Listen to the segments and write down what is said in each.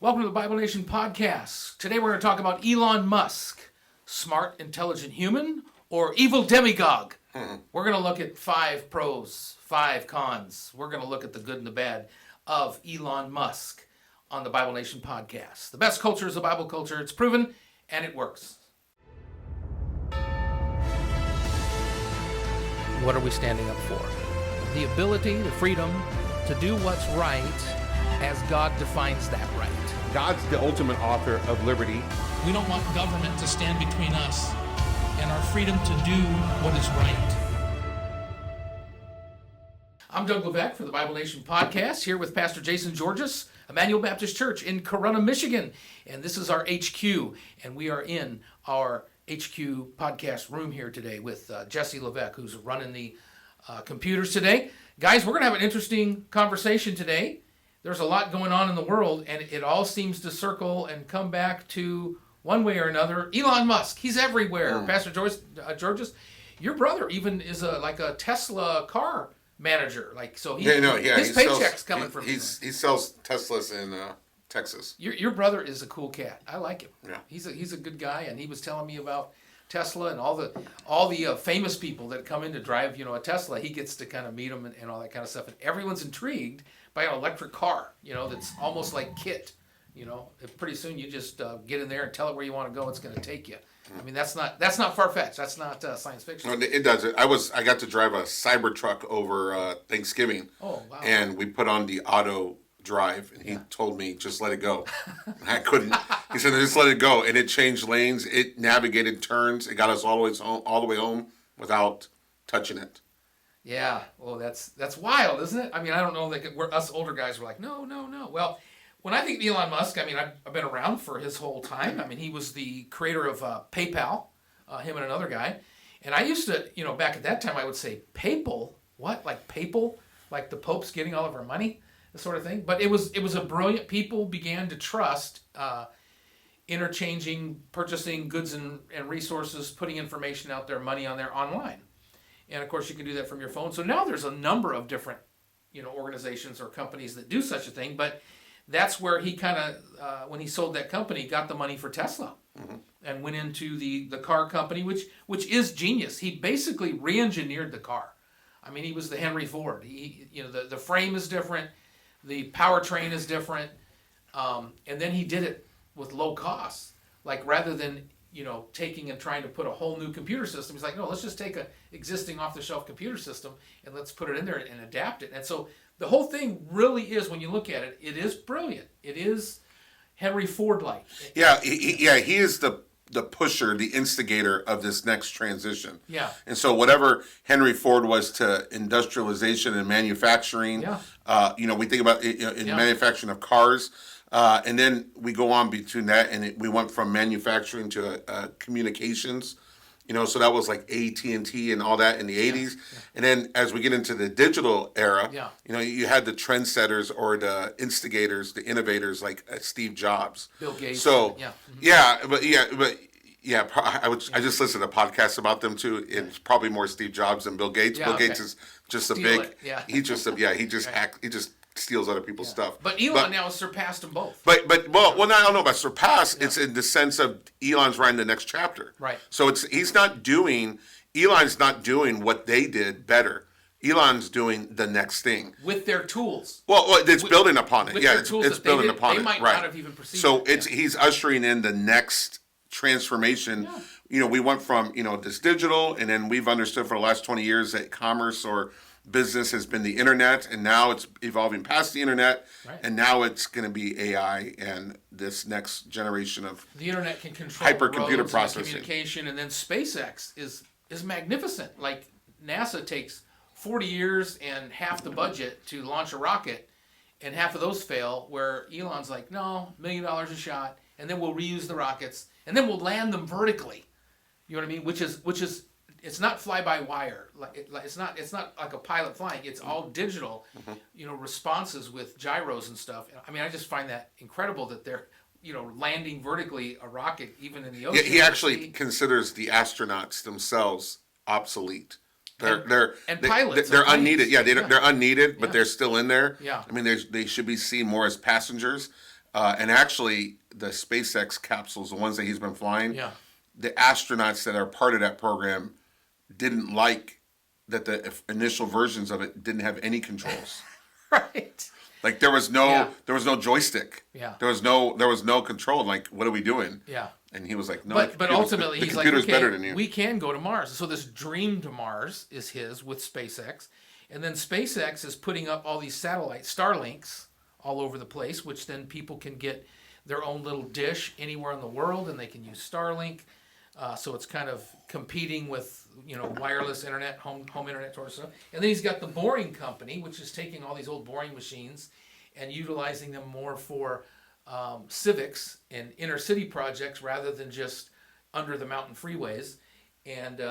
Welcome to the Bible Nation Podcast. Today we're going to talk about Elon Musk, smart, intelligent human, or evil demagogue. We're going to look at 5 pros, 5 cons. We're going to look at the good and the bad of Elon Musk on the Bible Nation Podcast. The best culture is the Bible culture. It's proven, and it works. What are we standing up for? The ability, the freedom to do what's right as God defines that right. God's the ultimate author of liberty. We don't want government to stand between us and our freedom to do what is right. I'm Doug Levesque for the Bible Nation Podcast, here with Pastor Jason Georges, Emmanuel Baptist Church in Corunna, Michigan. And this is our HQ, and we are in our HQ podcast room here today with Jesse Levesque, who's running the computers today. Guys, we're going to have an interesting conversation today. There's a lot going on in the world, and it all seems to circle and come back to, one way or another, Elon Musk. He's everywhere. Pastor Georges, your brother even is like a Tesla car manager. His paycheck's coming from he sells Teslas in Texas. Your brother is a cool cat. I like him. Yeah. He's a good guy, and he was telling me about Tesla and all the famous people that come in to drive a Tesla. He gets to kind of meet them and all that kind of stuff, and everyone's intrigued by an electric car, that's almost like KITT. Pretty soon you just get in there and tell it where you want to go. It's going to take you. I mean, that's not far-fetched. That's not science fiction. No, it does. I got to drive a Cybertruck over Thanksgiving. Oh, wow. And we put on the auto drive, and he told me, just let it go. I couldn't. He said, just let it go. And it changed lanes. It navigated turns. It got us all the way home without touching it. Yeah, well, that's wild, isn't it? I mean, I don't know, us older guys were like, no. Well, when I think of Elon Musk, I mean, I've been around for his whole time. I mean, he was the creator of PayPal, him and another guy. And I used to, back at that time, I would say, papal? What? Like papal? Like the Pope's getting all of our money? This sort of thing. But it was a brilliant, people began to trust interchanging, purchasing goods and resources, putting information out there, money on there online. And of course, you can do that from your phone. So now there's a number of different, organizations or companies that do such a thing. But that's where he kind of, when he sold that company, got the money for Tesla, and went into the car company, which is genius. He basically re-engineered the car. I mean, he was the Henry Ford. The frame is different, the powertrain is different, and then he did it with low cost. Like rather than taking and trying to put a whole new computer system. He's like, no, let's just take a existing off-the-shelf computer system and let's put it in there and adapt it. And so the whole thing really is, when you look at it, it is brilliant. It is Henry Ford-like. Yeah, he is the pusher, the instigator of this next transition. Yeah. And so whatever Henry Ford was to industrialization and manufacturing, we think about in manufacturing of cars. And then we go on between that, and we went from manufacturing to communications, so that was like AT&T and all that in the 80s. Yeah. And then as we get into the digital era, you had the trendsetters or the instigators, the innovators like Steve Jobs. Bill Gates. So, I just listened to podcasts about them too. It's probably more Steve Jobs than Bill Gates. Yeah, Bill Gates is just he just steals other people's stuff. But Elon now has surpassed them both. I don't know about surpass. Yeah. It's in the sense of Elon's writing the next chapter. Right. So Elon's not doing what they did better. Elon's doing the next thing. With their tools. Well, it's building upon it. It's building upon it. They might not have even perceived it. So he's ushering in the next transformation. Yeah. We went from, this digital, and then we've understood for the last 20 years that commerce or business has been the internet, and now it's evolving past the internet, and now it's going to be AI and this next generation of the internet can control hypercomputer processing, communication, and then SpaceX is magnificent. Like NASA takes 40 years and half the budget to launch a rocket, and half of those fail. Where Elon's like, no, $1 million a shot, and then we'll reuse the rockets, and then we'll land them vertically. You know what I mean? Which is. It's not fly-by-wire. It's not like a pilot flying. It's all digital, responses with gyros and stuff. I mean, I just find that incredible that they're, landing vertically a rocket even in the ocean. Yeah, he actually considers the astronauts themselves obsolete. They're pilots. They're unneeded. Yeah, they're unneeded, but they're still in there. Yeah. I mean, they should be seen more as passengers. And actually, the SpaceX capsules, the ones that he's been flying, Yeah. the astronauts that are part of that program didn't like that the initial versions of it didn't have any controls. Right. Like there was no joystick. Yeah. There was no control. Like, what are we doing? Yeah. And he was like, no. But ultimately, the he's like, computer's okay, better than you. we can go to Mars. So this dream to Mars is his with SpaceX, and then SpaceX is putting up all these satellites, Starlinks, all over the place, which then people can get their own little dish anywhere in the world, and they can use Starlink. So it's kind of competing with wireless internet, home internet sort of stuff. And then he's got the Boring Company, which is taking all these old boring machines and utilizing them more for civics and inner city projects rather than just under the mountain freeways, and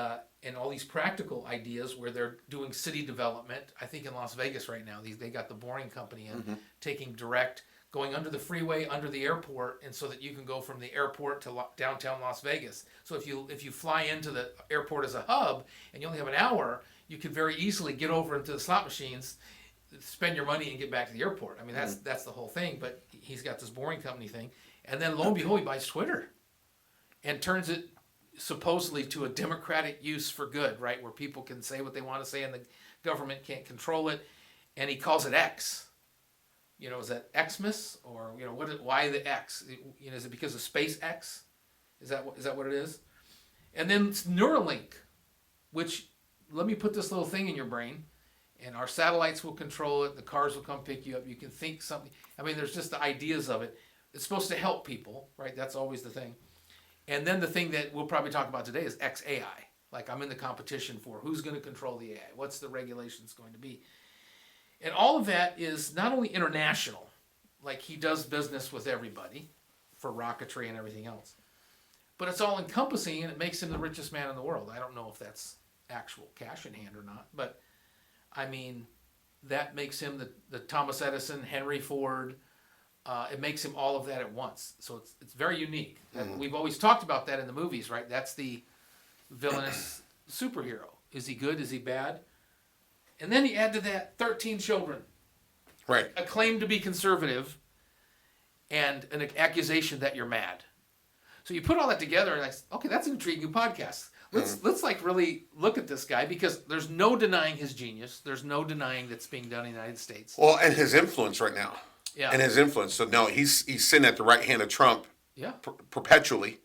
all these practical ideas where they're doing city development. I think in Las Vegas right now, they got the Boring Company in taking direct, going under the freeway, under the airport, and so that you can go from the airport to downtown Las Vegas. So if you fly into the airport as a hub and you only have an hour, you could very easily get over into the slot machines, spend your money, and get back to the airport. I mean, that's the whole thing. But he's got this Boring Company thing, and then lo and behold, he buys Twitter and turns it supposedly to a democratic use for good, right, where people can say what they want to say and the government can't control it. And he calls it X. Is that Xmas, or why the X? Is it because of SpaceX? Is that what it is? And then it's Neuralink, which, let me put this little thing in your brain, and our satellites will control it. The cars will come pick you up. You can think something. I mean, there's just the ideas of it. It's supposed to help people, right? That's always the thing. And then the thing that we'll probably talk about today is XAI. Like, I'm in the competition for who's going to control the AI. What's the regulations going to be? And all of that is not only international, like he does business with everybody for rocketry and everything else, but it's all encompassing, and it makes him the richest man in the world. I don't know if that's actual cash in hand or not, but I mean, that makes him the Thomas Edison, Henry Ford. It makes him all of that at once. So it's very unique. We've always talked about that in the movies, right? That's the villainous superhero. Is he good? Is he bad? And then you add to that 13 children. Right. A claim to be conservative and an accusation that you're mad. So you put all that together and like, okay, that's an intriguing podcast. Let's like really look at this guy, because there's no denying his genius. There's no denying that's being done in the United States. Well, and his influence right now. Yeah. And his influence. So no, he's sitting at the right hand of Trump. Yeah. Perpetually.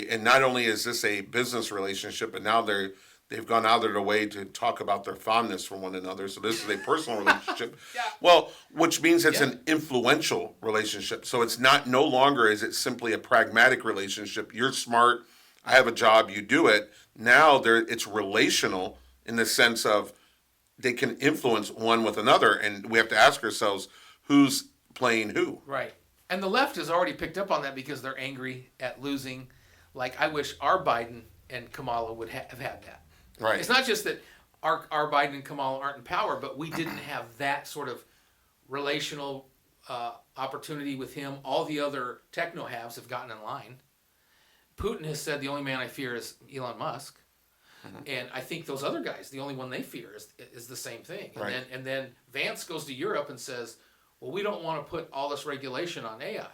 And not only is this a business relationship, but now they've gone out of their way to talk about their fondness for one another. So this is a personal relationship. Yeah. Well, which means it's an influential relationship. So it's no longer is it simply a pragmatic relationship. You're smart. I have a job. You do it. Now it's relational in the sense of they can influence one with another. And we have to ask ourselves, who's playing who? Right. And the left has already picked up on that because they're angry at losing. Like, I wish our Biden and Kamala would have had that. Right. It's not just that our Biden and Kamala aren't in power, but we didn't have that sort of relational opportunity with him. All the other techno-haves have gotten in line. Putin has said the only man I fear is Elon Musk. And I think those other guys, the only one they fear is the same thing. And, right. and then Vance goes to Europe and says, well, we don't want to put all this regulation on AI.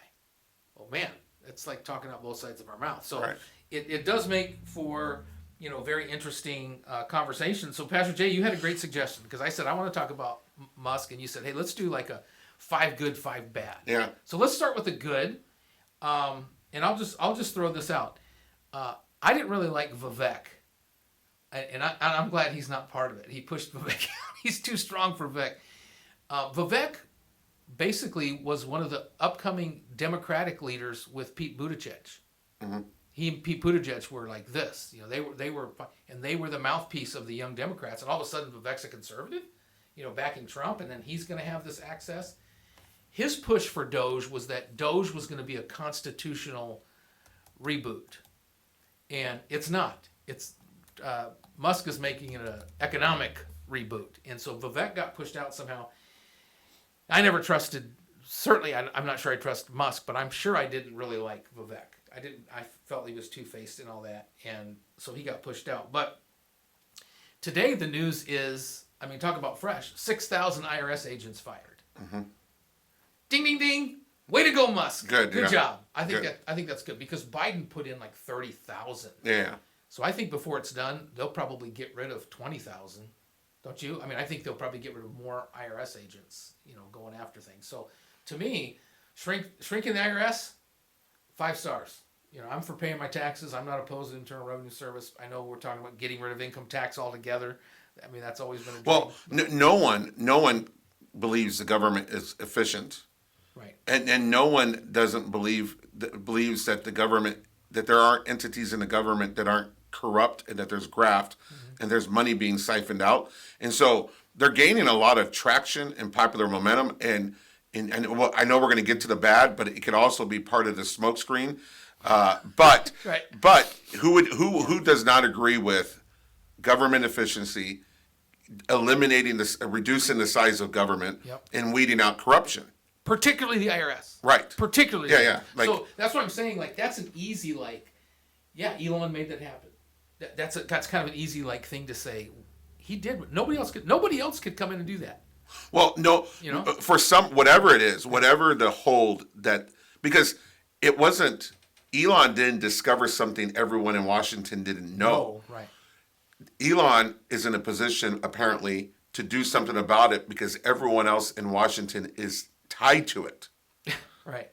Well, man, it's like talking out both sides of our mouth. So right. it does make for very interesting conversation. So Pastor Jay, you had a great suggestion, because I said I want to talk about Musk, and you said, hey, let's do like a 5 good, 5 bad. Yeah. So let's start with the good, and I'll just throw this out. I didn't really like Vivek, and I'm glad he's not part of it. He pushed Vivek out. He's too strong for Vivek. Vivek basically was one of the upcoming Democratic leaders with Pete Buttigieg. Mm-hmm. He and Pete Buttigieg were like this. They were the mouthpiece of the Young Democrats, and all of a sudden Vivek's a conservative, backing Trump, and then he's going to have this access. His push for Doge was that Doge was going to be a constitutional reboot, and it's not. It's Musk is making it an economic reboot, and so Vivek got pushed out somehow. I never trusted. Certainly, I'm not sure I trust Musk, but I'm sure I didn't really like Vivek. I felt he was two-faced and all that, and so he got pushed out. But today the news is, talk about fresh, 6,000 IRS agents fired. Mm-hmm. Ding, ding, ding. Way to go, Musk. Good job. I think Good. I think that's good because Biden put in like 30,000. Yeah. So I think before it's done, they'll probably get rid of 20,000. Don't you? I mean, I think they'll probably get rid of more IRS agents, going after things. So to me, shrinking the IRS, 5 stars. I'm for paying my taxes. I'm not opposed to Internal Revenue Service. I know we're talking about getting rid of income tax altogether. I mean, that's always been a dream. Well, no one believes the government is efficient. Right. And no one doesn't believes that the government, that there aren't entities in the government that aren't corrupt and that there's graft and there's money being siphoned out. And so they're gaining a lot of traction and popular momentum. And well, I know we're going to get to the bad, but it could also be part of the smokescreen. But Right. but who does not agree with government efficiency, reducing the size of government, Yep. and weeding out corruption? Particularly the IRS. Right. Particularly. Yeah. So that's what I'm saying. Like, that's an easy, Elon made that happen. That's kind of an easy, thing to say. He did. Nobody else could come in and do that. Well, no, for whatever it is, whatever the hold that, because it wasn't, Elon didn't discover something everyone in Washington didn't know. Oh, right. Elon is in a position, apparently, to do something about it because everyone else in Washington is tied to it. Right.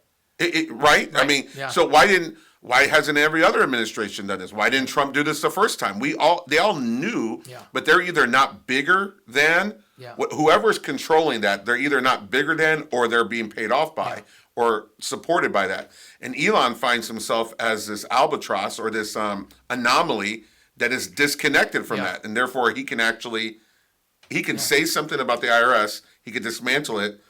Right? I mean, yeah. so why hasn't every other administration done this? Why didn't Trump do this the first time? They all knew, Yeah. but they're either not bigger than, Yeah. whoever's controlling that, they're either not bigger than or they're being paid off by or supported by that. And Elon finds himself as this albatross or this anomaly that is disconnected from that. And therefore he can say something about the IRS, he could dismantle it,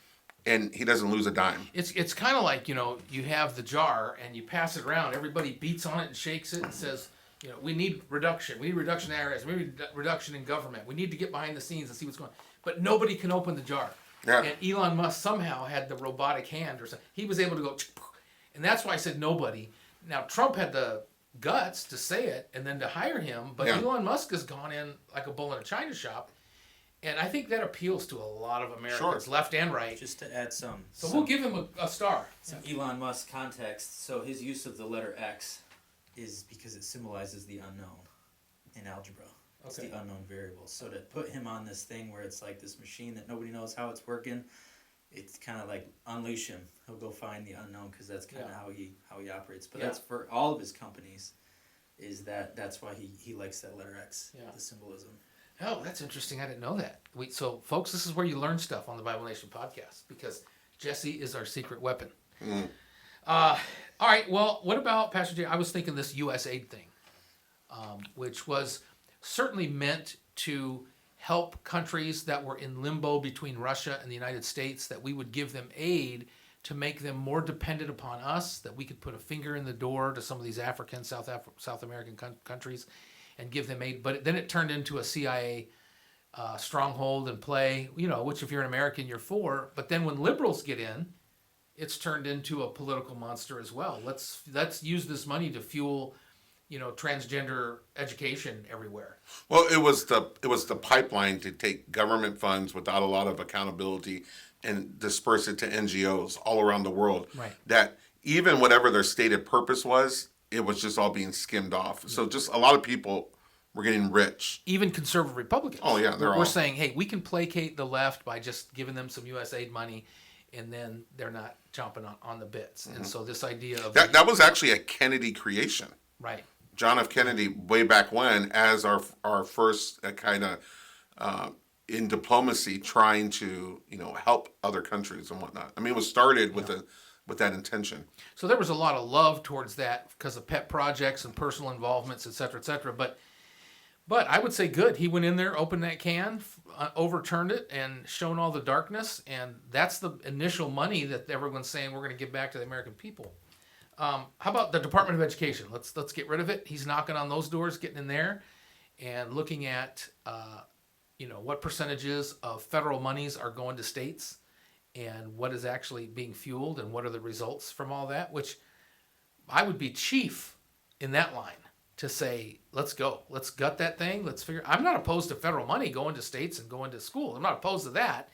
and he doesn't lose a dime. It's kind of like, you have the jar and you pass it around. Everybody beats on it and shakes it and says, we need reduction. We need reduction in IRS. We need reduction in government. We need to get behind the scenes and see what's going on. But nobody can open the jar. Yeah. And Elon Musk somehow had the robotic hand or something. He was able to go, and that's why I said nobody. Now, Trump had the guts to say it and then to hire him, but Elon Musk has gone in like a bull in a china shop. And I think that appeals to a lot of Americans, left and right. Just to add some. So we'll give him a star. Some Elon Musk context. So his use of the letter X is because it symbolizes the unknown in algebra. It's the unknown variable. So to put him on this thing where it's like this machine that nobody knows how it's working, it's kind of like unleash him. He'll go find the unknown because that's kind of how he operates. But that's for all of his companies. That's why he likes that letter X. The symbolism. Oh, that's interesting. I didn't know that. So, folks, this is where you learn stuff on the Bible Nation podcast because Jesse is our secret weapon. All right. Well, what about, Pastor Jay? I was thinking this USAID thing, which was certainly meant to help countries that were in limbo between Russia and the United States, that we would give them aid to make them more dependent upon us, that we could put a finger in the door to some of these African, South American countries and give them aid. But then it turned into a CIA stronghold and play, which if you're an American, you're for. But then when liberals get in, it's turned into a political monster as well. Let's use this money to fuel, transgender education everywhere. Well, it was the pipeline to take government funds without a lot of accountability and disperse it to NGOs all around the world. Right. That even whatever their stated purpose was, it was just all being skimmed off. So just a lot of people were getting rich. Even conservative Republicans. Oh, yeah. We're saying, hey, we can placate the left by just giving them some USAID money, and then they're not chomping on the bits. And so this idea of... That was actually a Kennedy creation. Right. John F. Kennedy, way back when, as our first kind of in diplomacy, trying to help other countries and whatnot. I mean, it was started with that intention. So there was a lot of love towards that because of pet projects and personal involvements, et cetera, et cetera. But I would say good. He went in there, opened that can, overturned it, and shown all the darkness. And that's the initial money that everyone's saying we're going to give back to the American people. How about the Department of Education? Let's get rid of it. He's knocking on those doors, getting in there, and looking at what percentages of federal monies are going to states, and what is actually being fueled, and what are the results from all that. Which I would be chief in that line to say, let's go, let's gut that thing, let's figure. I'm not opposed to federal money going to states and going to school. I'm not opposed to that.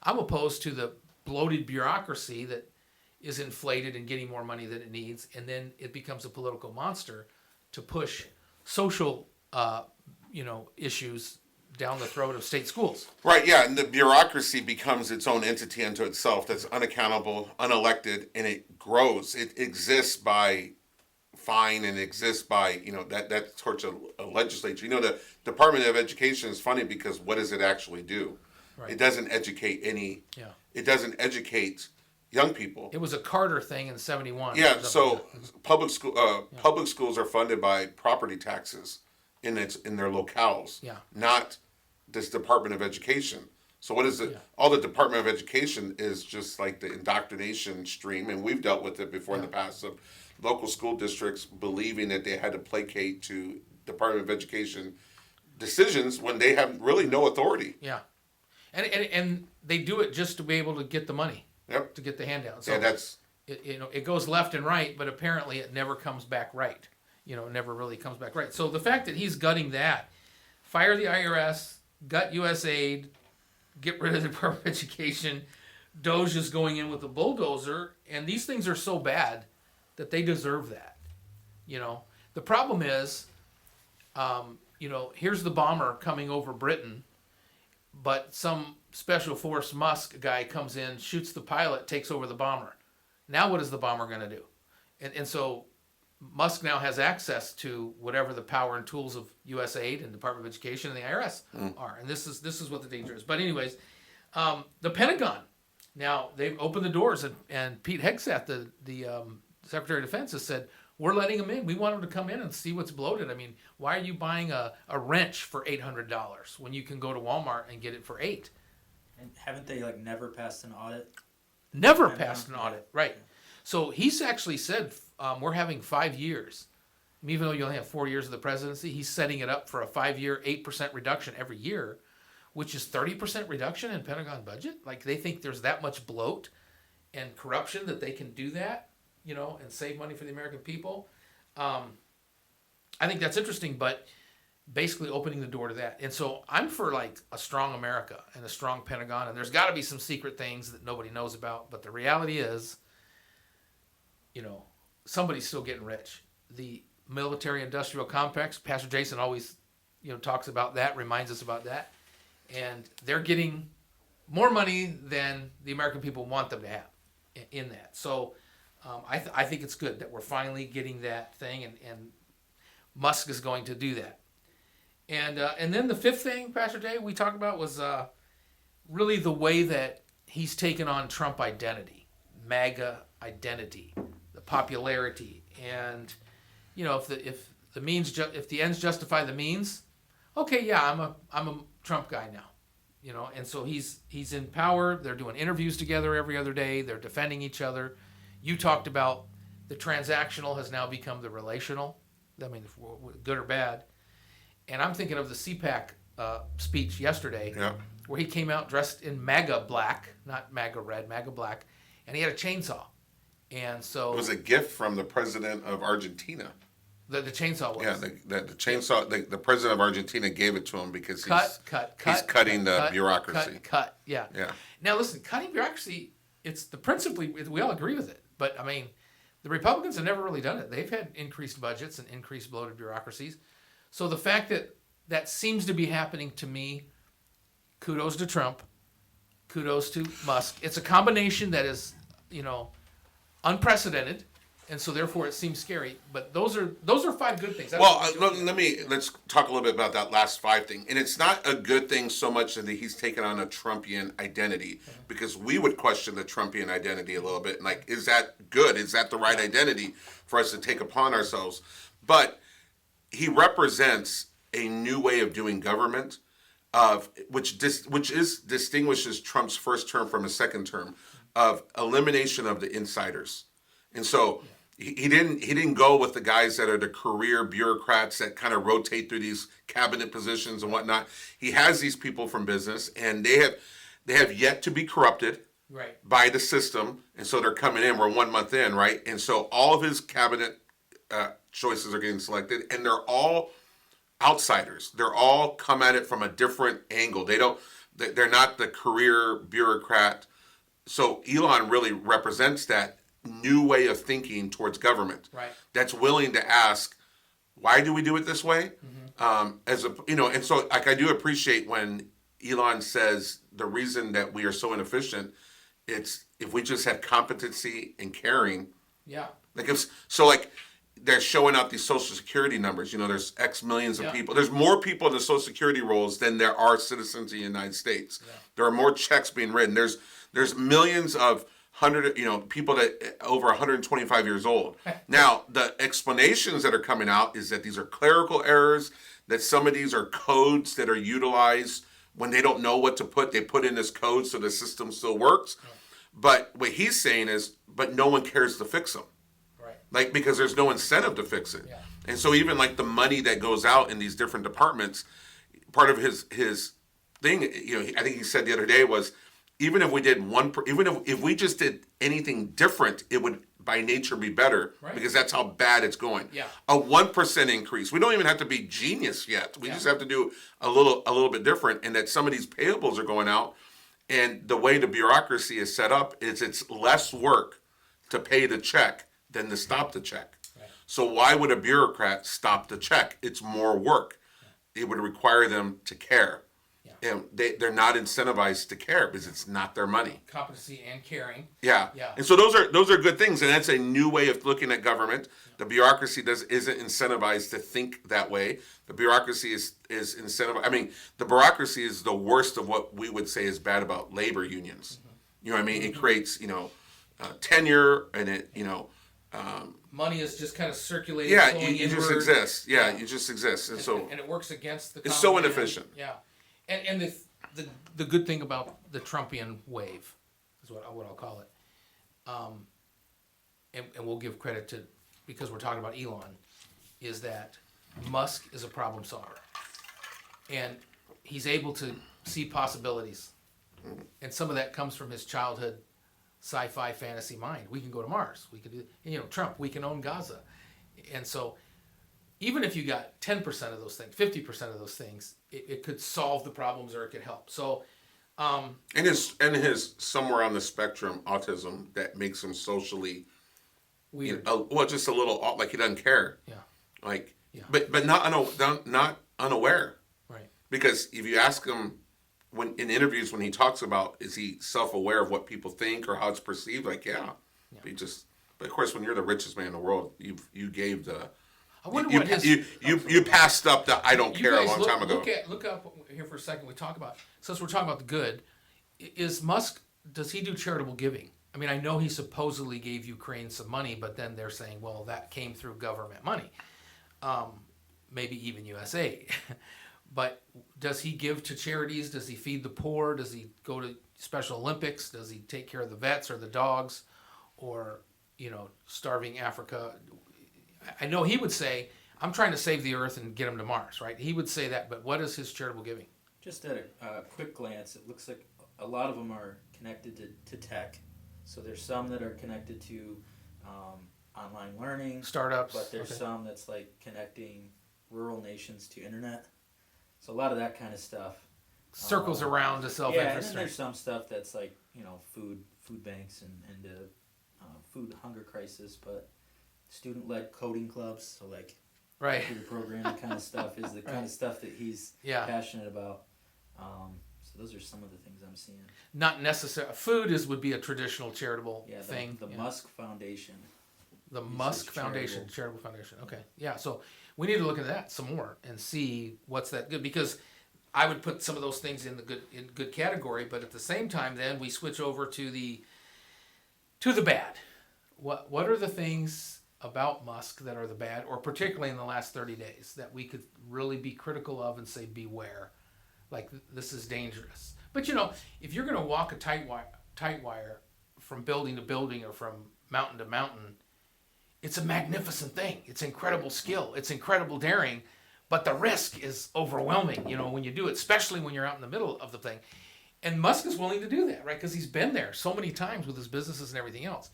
I'm opposed to the bloated bureaucracy that is inflated and getting more money than it needs, and then it becomes a political monster to push social, issues down the throat of state schools. Right, yeah, and the bureaucracy becomes its own entity unto itself that's unaccountable, unelected, and it grows. It exists by fine and exists by, that towards a legislature. The Department of Education is funny because what does it actually do? Right. It doesn't educate it doesn't educate young people. It was a Carter thing in '71. Yeah, so public schools are funded by property taxes in their locales. Yeah. Not this Department of Education. So what is it? Yeah. All the Department of Education is just like the indoctrination stream, and we've dealt with it before in the past of local school districts believing that they had to placate to Department of Education decisions when they have really no authority. Yeah, and they do it just to be able to get the money. Yep. To get the handout. So it goes left and right, but apparently it never comes back right. It never really comes back right. So the fact that he's gutting that, fire the IRS, gut USAID, get rid of the Department of Education, Doge is going in with a bulldozer, and these things are so bad that they deserve that. The problem is, here's the bomber coming over Britain, but some Special Force Musk guy comes in, shoots the pilot, takes over the bomber. Now what is the bomber going to do? And so Musk now has access to whatever the power and tools of USAID and Department of Education and the IRS are. And this is what the danger is. But anyways, the Pentagon, now they've opened the doors, and Pete Hegseth, the Secretary of Defense, has said, we're letting them in. We want them to come in and see what's bloated. I mean, why are you buying a wrench for $800 when you can go to Walmart and get it for $8? And haven't they never passed an audit? Never passed an audit, right. So he's actually said we're having 5 years. Even though you only have 4 years of the presidency, he's setting it up for a 5-year, 8% reduction every year, which is 30% reduction in Pentagon budget. They think there's that much bloat and corruption that they can do that, and save money for the American people. I think that's interesting, but basically opening the door to that. And so I'm for a strong America and a strong Pentagon, and there's got to be some secret things that nobody knows about, but the reality is, somebody's still getting rich. The military industrial complex, Pastor Jason always, talks about that, reminds us about that, and they're getting more money than the American people want them to have in that. So I think it's good that we're finally getting that thing, and Musk is going to do that. And then the fifth thing, Pastor Jay, we talked about was really the way that he's taken on Trump identity, MAGA identity, the popularity, and if the ends justify the means, okay, yeah, I'm a Trump guy now, and so he's in power. They're doing interviews together every other day. They're defending each other. You talked about the transactional has now become the relational. I mean, good or bad. And I'm thinking of the CPAC speech yesterday, where he came out dressed in MAGA black, not MAGA red, MAGA black, and he had a chainsaw. And so it was a gift from the president of Argentina. The chainsaw was. Yeah, the chainsaw. The president of Argentina gave it to him because he's cutting the bureaucracy. Cut. Yeah. Yeah. Now listen, cutting bureaucracy. It's principally we all agree with it, but I mean, the Republicans have never really done it. They've had increased budgets and increased bloated bureaucracies. So the fact that seems to be happening to me, kudos to Trump, kudos to Musk. It's a combination that is, unprecedented, and so therefore it seems scary. But those are 5 good things. Let's talk a little bit about that last 5 thing. And it's not a good thing so much that he's taken on a Trumpian identity, because we would question the Trumpian identity a little bit. And is that good? Is that the right identity for us to take upon ourselves? But he represents a new way of doing government, which distinguishes Trump's first term from his second term, of elimination of the insiders. And so he didn't go with the guys that are the career bureaucrats that kind of rotate through these cabinet positions and whatnot. He has these people from business, and they have yet to be corrupted by the system, and so they're coming in. We're 1 month in, right? And so all of his cabinet choices are getting selected, and they're all outsiders. They're all come at it from a different angle. They're not the career bureaucrat. So Elon really represents that new way of thinking towards government. Right. That's willing to ask, why do we do it this way? And so like I do appreciate when Elon says the reason that we are so inefficient, it's if we just had competency and caring. Yeah. Like they're showing out these Social Security numbers. There's X millions of people. There's more people in the Social Security rolls than there are citizens in the United States. Yeah. There are more checks being written. There's millions of people that over 125 years old. Now, the explanations that are coming out is that these are clerical errors, that some of these are codes that are utilized when they don't know what to put. They put in this code so the system still works. Yeah. But what he's saying is, but no one cares to fix them. Right. Because there's no incentive to fix it. Yeah. And so even like the money that goes out in these different departments, part of his thing, I think he said the other day was, even if we did if we just did anything different, it would by nature be better, right? Because that's how bad it's going. Yeah. A 1% increase. We don't even have to be genius yet. We just have to do a little bit different, and that some of these payables are going out, and the way the bureaucracy is set up is it's less work to pay the check than to stop the check. Right. So why would a bureaucrat stop the check? It's more work. Yeah. It would require them to care. And they're not incentivized to care because it's not their money. Competency and caring. Yeah. And so those are good things, and that's a new way of looking at government. The bureaucracy isn't incentivized to think that way. The bureaucracy is incentivized. I mean, the bureaucracy is the worst of what we would say is bad about labor unions. Mm-hmm. You know what I mean? It creates tenure, and it money is just kind of circulating. Yeah, you just exist. Yeah, you just exist, and so it works against the. It's so inefficient. Yeah. And the good thing about the Trumpian wave is what I'll call it, and we'll give credit to, because we're talking about Elon, is that Musk is a problem solver, and he's able to see possibilities, and some of that comes from his childhood sci-fi fantasy mind. We can go to Mars. We could do, Trump. We can own Gaza, and so. Even if you got 10% of those things, 50% of those things, it could solve the problems or it could help. So, and his somewhere on the spectrum autism that makes him socially weird. Just a little like he doesn't care. Yeah. But not unaware. Right. Because if you ask him when in interviews when he talks about is he self-aware of what people think or how it's perceived, yeah. But of course when you're the richest man in the world, you gave the. I wonder what you passed up the I don't care a long time ago. Look up here for a second. We talk about, since we're talking about the good, is Musk, does he do charitable giving? I mean, I know he supposedly gave Ukraine some money, but then they're saying, well, that came through government money, maybe even USA. But does he give to charities? Does he feed the poor? Does he go to Special Olympics? Does he take care of the vets or the dogs, or starving Africa? I know he would say, I'm trying to save the earth and get him to Mars, right? He would say that, but what is his charitable giving? Just at a quick glance, it looks like a lot of them are connected to tech. So there's some that are connected to online learning. Startups. But there's some that's like connecting rural nations to internet. So a lot of that kind of stuff. Circles around to self-interest. Yeah, and then there's some stuff that's like, food banks and food hunger crisis, but student-led coding clubs, so like right. computer programming kind of stuff is the kind of stuff that he's passionate about. So those are some of the things I'm seeing. Not necessarily. Food would be a traditional charitable thing. The Musk Foundation. The Musk Foundation, charitable foundation. Okay, yeah. So we need to look at that some more and see what's that good, because I would put some of those things in the good category, but at the same time, then we switch over to the bad. What are the things about Musk that are the bad, or particularly in the last 30 days, that we could really be critical of and say, beware, like this is dangerous. But if you're going to walk a tight wire from building to building or from mountain to mountain, it's a magnificent thing. It's incredible skill. It's incredible daring, but the risk is overwhelming, when you do it, especially when you're out in the middle of the thing. And Musk is willing to do that, right? Because he's been there so many times with his businesses and everything else.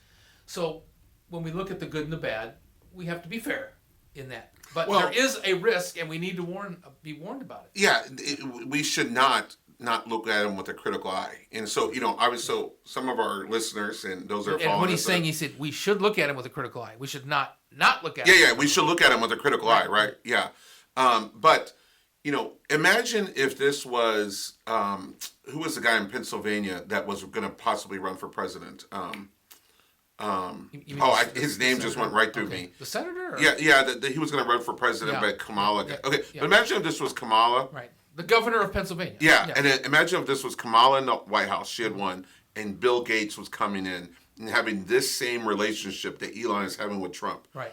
So when we look at the good and the bad, we have to be fair in that. But there is a risk, and we need to be warned about it. Yeah, we should not not look at him with a critical eye. And so, so some of our listeners and those that are following and what he's us, saying, he said we should look at him with a critical eye. We should not look at him. Yeah, we should look at him with a critical eye, right? Yeah. But, imagine if this was, who was the guy in Pennsylvania that was going to possibly run for president? His name just went right through me. The senator? Or? Yeah, he was going to run for president, but Kamala. Yeah. Okay, Yeah. but imagine if this was Kamala. Right. The governor of Pennsylvania. Yeah, and then imagine if this was Kamala in the White House. She had won, and Bill Gates was coming in and having this same relationship that Elon is having with Trump. Right.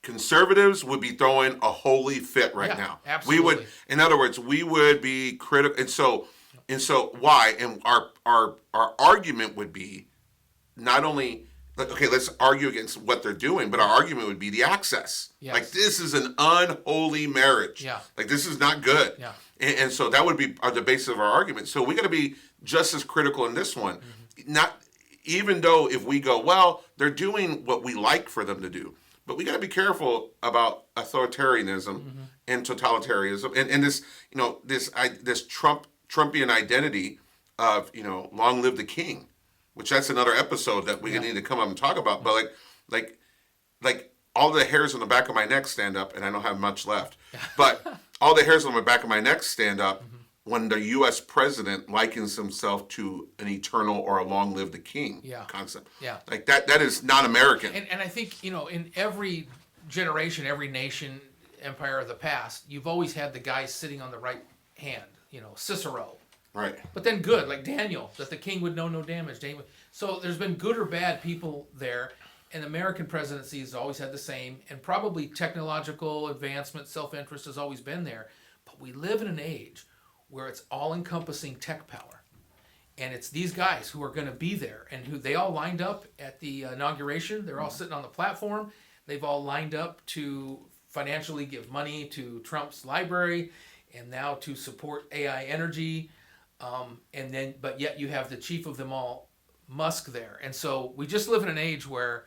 Conservatives would be throwing a holy fit right now. Absolutely. We would, in other words, we would be critical, and so why? And our argument would be not only, okay, let's argue against what they're doing, but our argument would be the access. Yes. Like, this is an unholy marriage. Yeah. Like, this is not good. Yeah. And so that would be the basis of our argument. So we got to be just as critical in this one. Not even though if we go, well, they're doing what we like for them to do, but we got to be careful about authoritarianism and totalitarianism and this this Trumpian identity of long live the king, which that's another episode that we need to come up and talk about. But like all the hairs on the back of my neck stand up, and I don't have much left, but all the hairs on the back of my neck stand up when the U.S. president likens himself to an eternal or a long live the king concept. Yeah. Like that is not American. And I think, in every generation, every nation, empire of the past, you've always had the guy sitting on the right hand, Cicero. Right. But then good, like Daniel, that the king would know no damage. So there's been good or bad people there, and American presidency has always had the same, and probably technological advancement, self-interest has always been there. But we live in an age where it's all-encompassing tech power. And it's these guys who are going to be there, and who they all lined up at the inauguration. They're all sitting on the platform. They've all lined up to financially give money to Trump's library, and now to support AI energy. But yet you have the chief of them all, Musk, there. And so we just live in an age where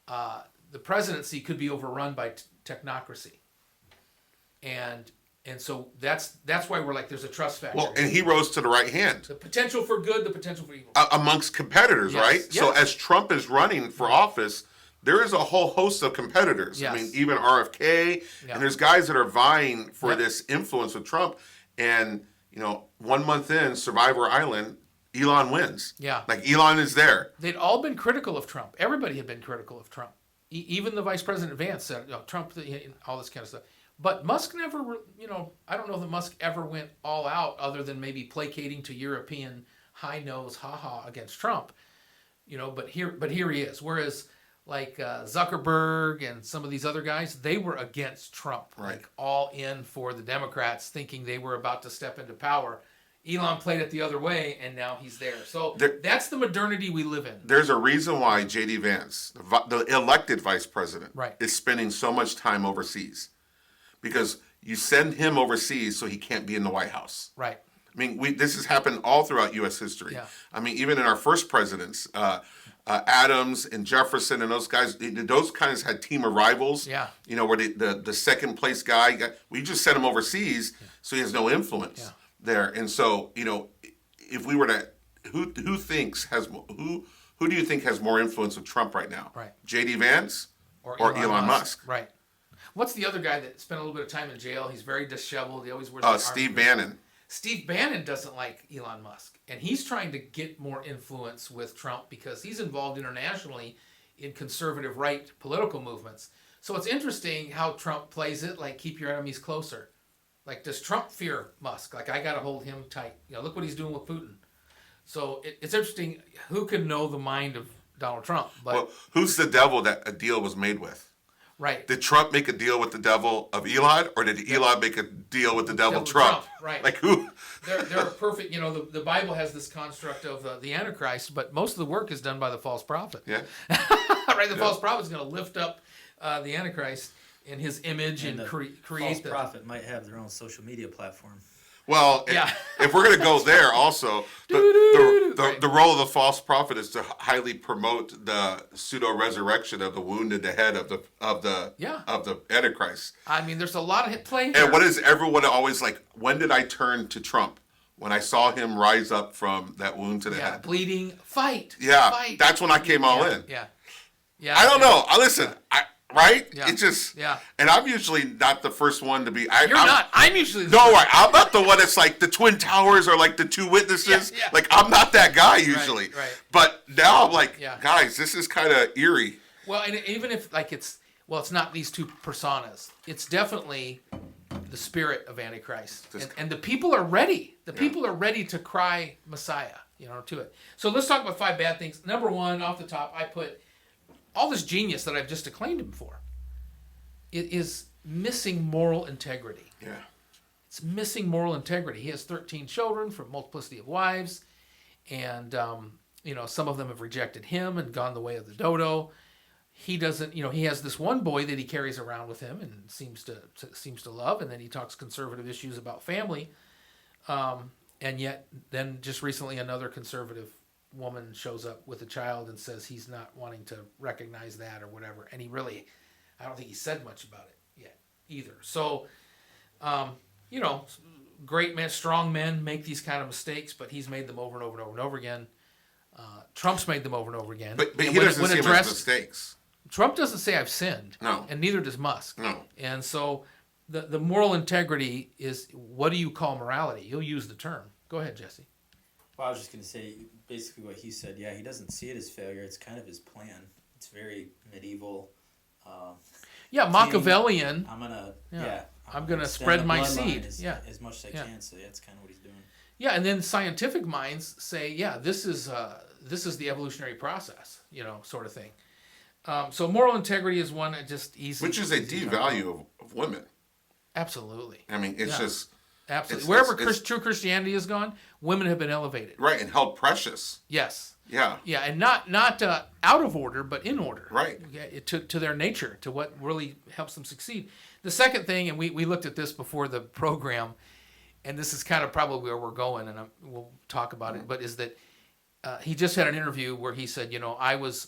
the presidency could be overrun by technocracy. And so that's why we're like, there's a trust factor. Well, and he rose to the right hand. The potential for good, the potential for evil. Amongst competitors, right? Yes. So as Trump is running for office, there is a whole host of competitors. Yes. I mean, even RFK, and there's guys that are vying for this influence with Trump. And, 1 month in, Survivor Island, Elon wins. Yeah. Like, Elon is there. They'd all been critical of Trump. Everybody had been critical of Trump. Even the Vice President Vance said, Trump, all this kind of stuff. But Musk never, I don't know that Musk ever went all out other than maybe placating to European high nose ha-ha against Trump. But here he is. Whereas like Zuckerberg and some of these other guys, they were against Trump, like all in for the Democrats, thinking they were about to step into power. Elon played it the other way, and now he's there. So that's the modernity we live in. There's a reason why J.D. Vance, the elected vice president, is spending so much time overseas. Because you send him overseas so he can't be in the White House. Right. I mean, this has happened all throughout U.S. history. Yeah. I mean, even in our first presidents, Adams and Jefferson and those guys had team of rivals. Yeah. Where the second place guy, we just sent him overseas so he has no influence there. And so, if we were to, who do you think has more influence with Trump right now? Right. J.D. Vance or Elon Musk? Right. What's the other guy that spent a little bit of time in jail? He's very disheveled. He always wears Steve Bannon. Steve Bannon doesn't like Elon Musk. And he's trying to get more influence with Trump because he's involved internationally in conservative right political movements. So it's interesting how Trump plays it, like keep your enemies closer. Like, does Trump fear Musk? Like, I got to hold him tight. Look what he's doing with Putin. So it's interesting. Who can know the mind of Donald Trump? But who's the devil that a deal was made with? Right. Did Trump make a deal with the devil of Elon, or did Elon make a deal with the devil Trump? Right. Like who? They're perfect. The Bible has this construct of the Antichrist, but most of the work is done by the false prophet. Yeah. Right. The false prophet is going to lift up the Antichrist in his image and create false prophet might have their own social media platform. Well, if we're going to go there, also the role of the false prophet is to highly promote the pseudo resurrection of the wounded head of the Antichrist. I mean, there's a lot of play here. And what is everyone always like? When did I turn to Trump? when I saw him rise up from that wound to the head. Bleeding, fight. Yeah, fight. that's when I came all in. Yeah. I don't know. Listen, right? Yeah. It just, yeah. And I'm usually not the first one to be. You're not. I'm usually the No, right. I'm not the one that's like the Twin Towers or like the two witnesses. Yeah. Like, I'm not that guy usually. Right. But now I'm like, guys, this is kind of eerie. Well, and even if like it's not these two personas. It's definitely the spirit of Antichrist, and the people are ready. The people are ready to cry Messiah, to it. So let's talk about 5 bad things. Number 1, off the top, I put all this genius that I've just acclaimed him for. It is missing moral integrity. Yeah, it's missing moral integrity. He has 13 children from multiplicity of wives, and some of them have rejected him and gone the way of the dodo. He doesn't, he has this one boy that he carries around with him and seems to love, and then he talks conservative issues about family, and yet then just recently another conservative woman shows up with a child and says he's not wanting to recognize that or whatever, and I don't think he said much about it yet either. So, great men, strong men make these kind of mistakes, but he's made them over and over and over and over again. Trump's made them over and over again. But he doesn't see them as mistakes. Trump doesn't say I've sinned. No. And neither does Musk. No. And so the moral integrity is, what do you call morality? You'll use the term. Go ahead, Jesse. Well, I was just going to say basically what he said. Yeah, he doesn't see it as failure. It's kind of his plan. It's very medieval. Machiavellian. I'm going to spread my seed. As much as I can. So that's kind of what he's doing. Yeah, and then scientific minds say, this is the evolutionary process, sort of thing. So moral integrity is one that just easy. Which is a devalue of women. Absolutely. I mean, it's just... Absolutely. Wherever true Christianity has gone, women have been elevated. Right, and held precious. Yes. Yeah. Yeah, and not out of order, but in order. Right. To their nature, to what really helps them succeed. The second thing, and we looked at this before the program, and this is kind of probably where we're going, and we'll talk about it, but is that he just had an interview where he said, I was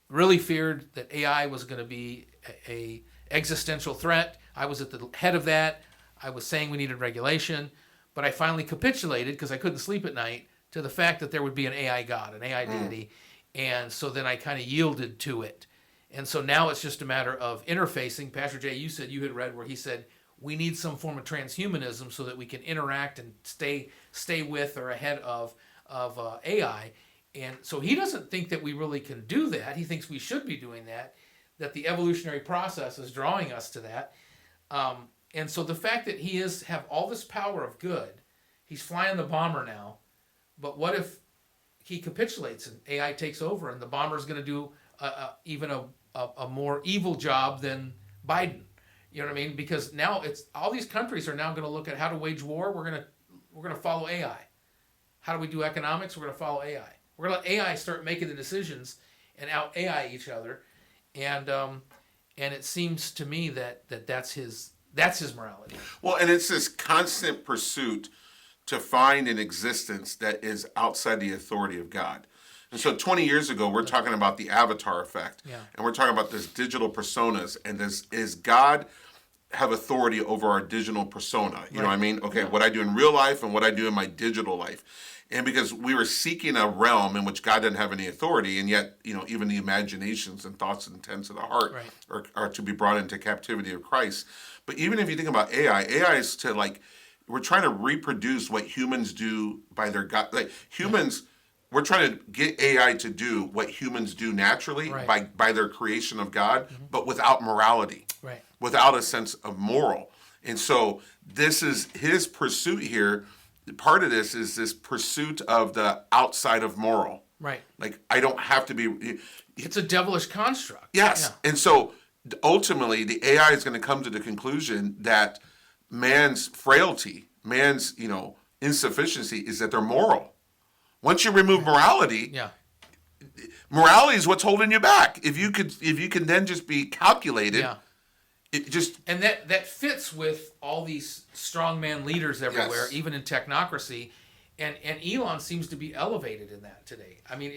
really feared that AI was going to be a existential threat. I was at the head of that. I was saying we needed regulation, but I finally capitulated because I couldn't sleep at night to the fact that there would be an AI God, an AI deity. And so then I kind of yielded to it. And so now it's just a matter of interfacing. Pastor Jay, you said you had read where he said, we need some form of transhumanism so that we can interact and stay with or ahead of AI. And so he doesn't think that we really can do that. He thinks we should be doing that the evolutionary process is drawing us to that. And so the fact that he have all this power of good, he's flying the bomber now, but what if he capitulates and AI takes over and the bomber is going to do even a more evil job than Biden? You know what I mean? Because now it's all these countries are now going to look at how to wage war. We're going to follow AI. How do we do economics? We're going to follow AI. We're going to let AI start making the decisions and out AI each other, and it seems to me that's his morality. Well, and it's this constant pursuit to find an existence that is outside the authority of God. And so 20 years ago, we're talking about the avatar effect, and we're talking about this digital personas, and is God have authority over our digital persona? You know what I mean? Okay, what I do in real life and what I do in my digital life. And because we were seeking a realm in which God didn't have any authority, and yet, even the imaginations and thoughts and intents of the heart are to be brought into captivity of Christ. But even if you think about AI is to we're trying to reproduce what humans do by their God. Like humans, we're trying to get AI to do what humans do naturally by their creation of God, but without morality, without a sense of moral. And so this is his pursuit here. Part of this is this pursuit of the outside of moral. Right. Like, I don't have to be... It's a devilish construct. Yes. Yeah. And so, ultimately, the AI is going to come to the conclusion that man's frailty, man's, insufficiency is that they're moral. Once you remove morality, morality is what's holding you back. If you can then just be calculated... It just and that fits with all these strongman leaders everywhere, even in technocracy, and Elon seems to be elevated in that today. I mean,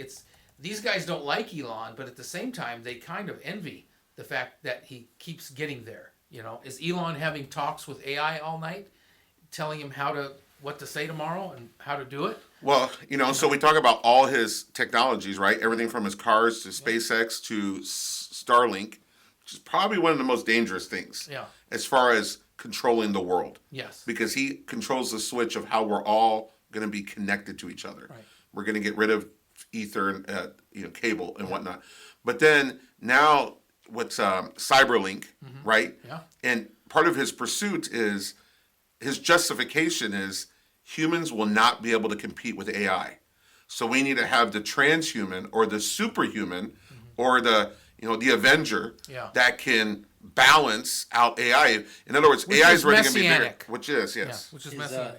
these guys don't like Elon, but at the same time, they kind of envy the fact that he keeps getting there. Is Elon having talks with AI all night, telling him how to what to say tomorrow and how to do it. Well, so we talk about all his technologies, right? Everything from his cars to SpaceX to Starlink, which is probably one of the most dangerous things as far as controlling the world. Yes. Because he controls the switch of how we're all going to be connected to each other. Right. We're going to get rid of ether and cable and whatnot. But then now what's Cyberlink, right? Yeah. And part of his pursuit is, his justification is, humans will not be able to compete with AI. So we need to have the transhuman or the superhuman or the Avenger that can balance out AI. In other words, AI is really going to be bigger. Which is, yes. Yeah, which is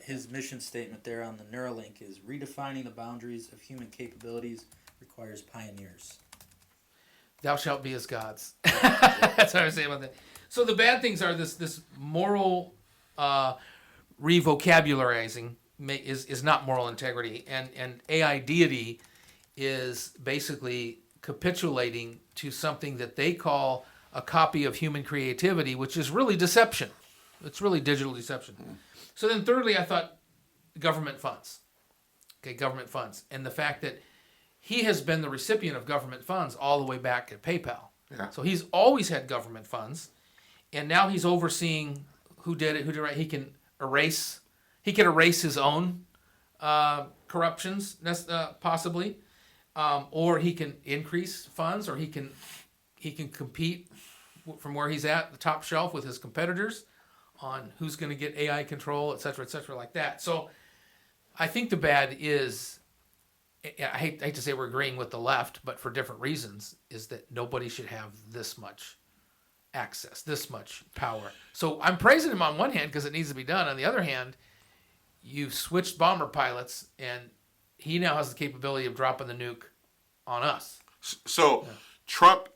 his mission statement there on the Neuralink is redefining the boundaries of human capabilities requires pioneers. Thou shalt be as gods. That's what I was saying about that. So the bad things are this moral revocabularizing is not moral integrity, and AI deity is basically capitulating to something that they call a copy of human creativity, which is really deception. It's really digital deception. So then thirdly, I thought government funds. Okay, government funds. And the fact that he has been the recipient of government funds all the way back at PayPal. Yeah. So he's always had government funds, and now he's overseeing who did it, who did it right. He can erase his own corruptions, possibly, or he can increase funds, or he can compete from where he's at the top shelf with his competitors on who's going to get AI control, et cetera, like that. So I think the bad is, I hate to say we're agreeing with the left, but for different reasons, is that nobody should have this much access, this much power. So I'm praising him on one hand because it needs to be done. On the other hand, you've switched bomber pilots, and he now has the capability of dropping the nuke on us. So Trump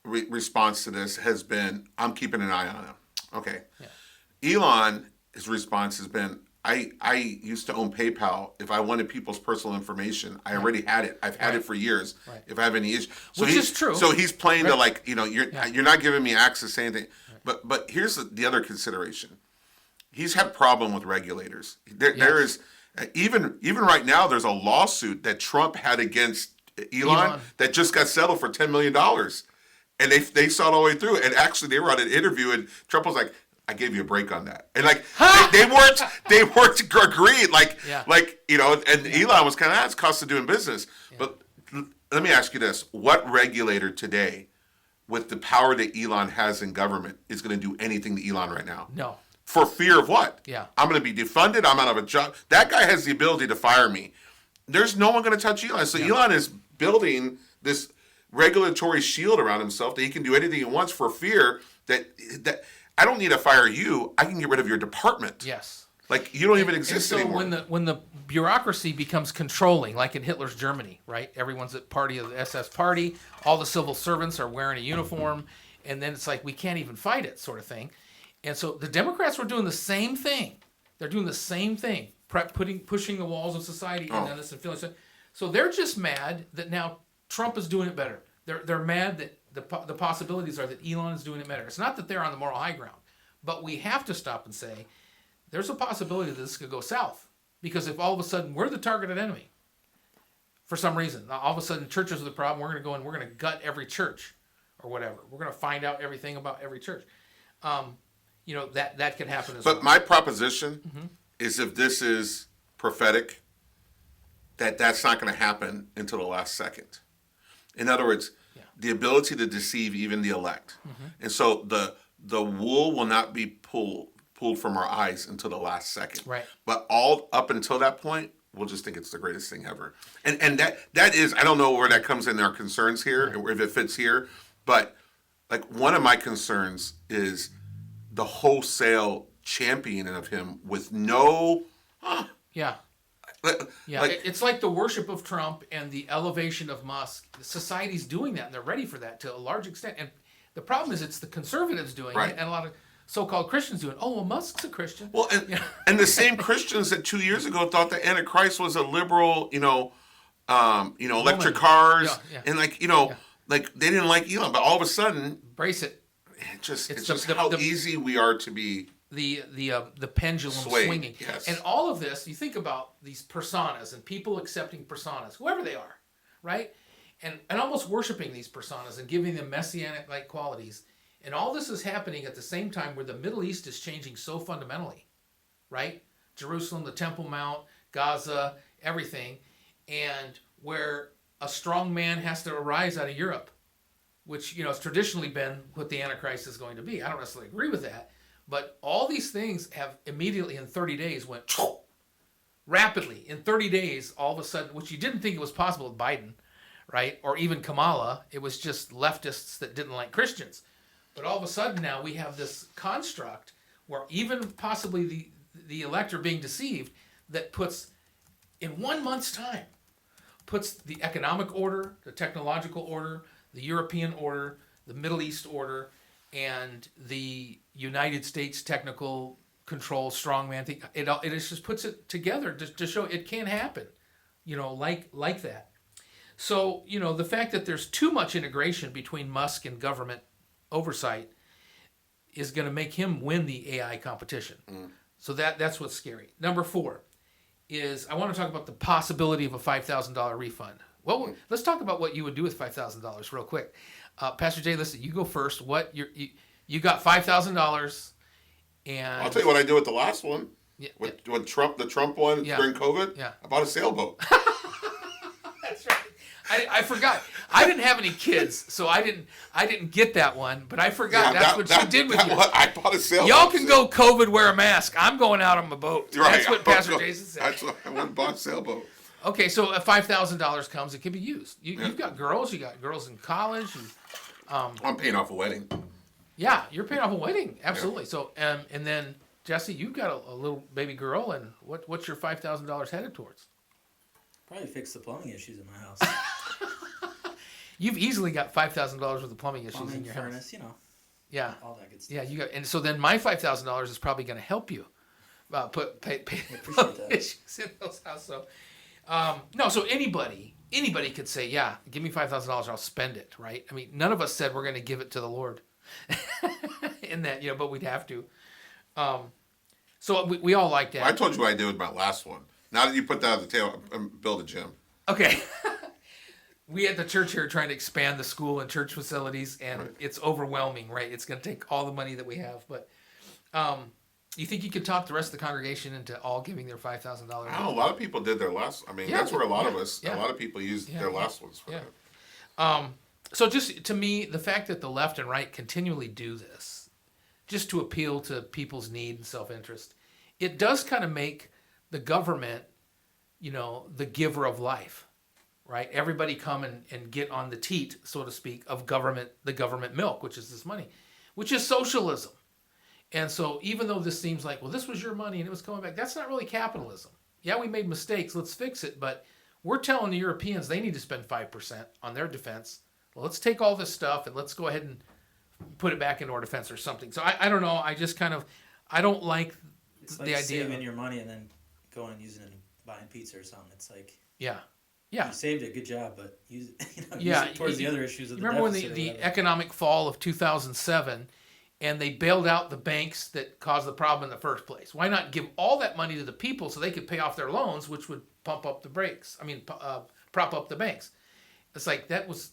response to this has been, I'm keeping an eye on him. Okay. Yeah. Elon, his response has been, I used to own PayPal. If I wanted people's personal information, I already had it. I've had it for years. Right. If I have any issues, which is true. So he's playing to you're not giving me access to anything. Right. But here's the other consideration. He's had problem with regulators. There is even right now. There's a lawsuit that Trump had against Elon that just got settled for $10 million, and they saw it all the way through. And actually, they were on an interview, and Trump was like, I gave you a break on that. And they weren't agreed. And Elon was kind of, it's cost of doing business. Yeah. But let me ask you this. What regulator today, with the power that Elon has in government, is going to do anything to Elon right now? No. For fear of what? Yeah. I'm going to be defunded. I'm out of a job. That guy has the ability to fire me. There's no one going to touch Elon. So Elon is building this regulatory shield around himself that he can do anything he wants for fear that I don't need to fire you. I can get rid of your department. Yes. You don't even exist so anymore. When the bureaucracy becomes controlling, like in Hitler's Germany, right? Everyone's at party of the SS party. All the civil servants are wearing a uniform, and then it's like we can't even fight it, sort of thing. And so the Democrats were doing the same thing. They're doing the same thing, pushing the walls of society, and then this and feeling so they're just mad that now Trump is doing it better. They're mad that the possibilities are that Elon is doing it better. It's not that they're on the moral high ground, but we have to stop and say there's a possibility that this could go south, because if all of a sudden we're the targeted enemy for some reason, all of a sudden churches are the problem, we're going to go and we're going to gut every church or whatever. We're going to find out everything about every church. That could happen as well. But my proposition is, if this is prophetic, that's not going to happen until the last second. In other words, the ability to deceive even the elect. And so the wool will not be pulled from our eyes until the last second. Right. But all up until that point, we'll just think it's the greatest thing ever. And that is, I don't know where that comes in our concerns here, or if it fits here, but one of my concerns is the wholesale championing of him with no... It's like the worship of Trump and the elevation of Musk. Society's doing that, and they're ready for that to a large extent. And the problem is, it's the conservatives doing it, and a lot of so-called Christians doing it. Oh, well, Musk's a Christian. Well, and the same Christians that 2 years ago thought the Antichrist was a liberal, electric cars, and they didn't like Elon, but all of a sudden, embrace it. It's just how easy we are to be the pendulum swinging. Yes. And all of this, you think about these personas and people accepting personas, whoever they are, right? And almost worshiping these personas and giving them messianic-like qualities. And all this is happening at the same time where the Middle East is changing so fundamentally, right? Jerusalem, the Temple Mount, Gaza, everything. And where a strong man has to arise out of Europe, which, has traditionally been what the Antichrist is going to be. I don't necessarily agree with that. But all these things have immediately in 30 days went rapidly. In 30 days, all of a sudden, which you didn't think it was possible with Biden, right? Or even Kamala. It was just leftists that didn't like Christians. But all of a sudden now we have this construct where even possibly the elect are being deceived that puts, in 1 month's time, puts the economic order, the technological order, the European order, the Middle East order, and the United States technical control strongman thing. It just puts it together to show it can happen, like that. So, the fact that there's too much integration between Musk and government oversight is going to make him win the AI competition. So that's what's scary. Number 4 is I want to talk about the possibility of a $5,000 refund. Well, let's talk about what you would do with $5,000 real quick. Pastor Jay, listen, you go first. You got $5,000, and I'll tell you what I did with the last one. Yeah, with the Trump one during COVID. Yeah. I bought a sailboat. That's right. I forgot. I didn't have any kids, so I didn't get that one. But I forgot. That's what you did with you. I bought a sailboat. Y'all can go COVID, wear a mask. I'm going out on my boat. Right. That's what Pastor Jason said. That's what I went and bought a sailboat. Okay, so if $5,000 comes, it can be used. You've got girls. You got girls in college. I'm paying off a wedding. Yeah, you're paying off a wedding. Absolutely. Yeah. So and then Jesse, you've got a little baby girl, and what's your $5,000 headed towards? Probably fix the plumbing issues in my house. You've easily got $5,000 worth of plumbing issues in your furnace, house. Yeah. All that good stuff. Yeah, you got, and so then my $5,000 is probably going to help you pay issues in those houses. So, no, so anybody could say, yeah, give me $5,000, I'll spend it, right? I mean, none of us said we're going to give it to the Lord in that, but we'd have to. So we all like that. I told you what I did with my last one. Now that you put that on the table, build a gym. Okay. We at the church here are trying to expand the school and church facilities, and It's overwhelming, right? It's going to take all the money that we have. But you think you could talk the rest of the congregation into all giving their $5,000? A lot of people did their last. I mean, that's where a lot of people used their last ones for that. So just to me, the fact that the left and right continually do this, just to appeal to people's need and self-interest, it does kind of make the government, the giver of life. Right, everybody come and get on the teat, so to speak, of the government milk, which is this money, which is socialism. And so even though this seems like, well, this was your money and it was coming back, that's not really capitalism. Yeah, we made mistakes, let's fix it, but we're telling the Europeans they need to spend 5% on their defense. Well, let's take all this stuff and let's go ahead and put it back into our defense or something. So I don't know, I don't like it's the like idea saving your money and then going and using it and buying pizza or something. It's like... Yeah. You saved it, good job, but use it towards the other issues of the remember deficit. Remember when the economic fall of 2007 and they bailed out the banks that caused the problem in the first place? Why not give all that money to the people so they could pay off their loans, which would prop up the banks? It's like that was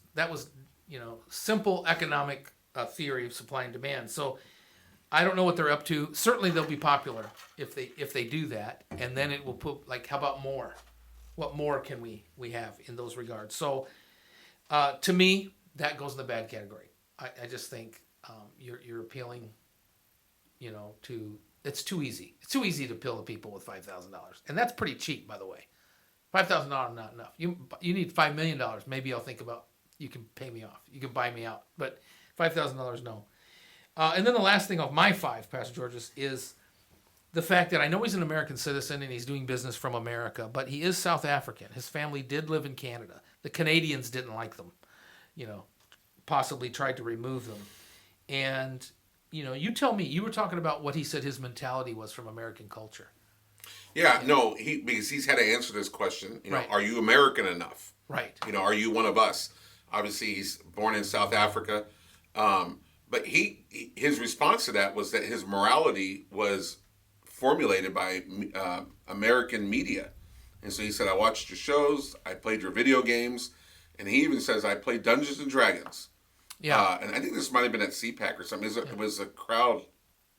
simple economic theory of supply and demand. So I don't know what they're up to. Certainly they'll be popular if they do that, and then it will put how about more? What more can we have in those regards? So, to me, that goes in the bad category. I just think you're appealing, to it's too easy. It's too easy to appeal to people with $5,000, and that's pretty cheap, by the way. $5,000 not enough. You need $5 million. Maybe I'll think about you can pay me off. You can buy me out, but $5,000 no. And then the last thing of my 5, Pastor Georges, is the fact that I know he's an American citizen and he's doing business from America, but he is South African. His family did live in Canada. The Canadians didn't like them, possibly tried to remove them. And, you tell me, you were talking about what he said his mentality was from American culture. Yeah, no, because he's had to answer this question. Right. Are you American enough? Right. Are you one of us? Obviously, he's born in South Africa. But his response to that was that his morality was formulated by American media. And so he said, I watched your shows, I played your video games, and he even says, I played Dungeons and Dragons. Yeah. And I think this might have been at CPAC or something. It was a crowd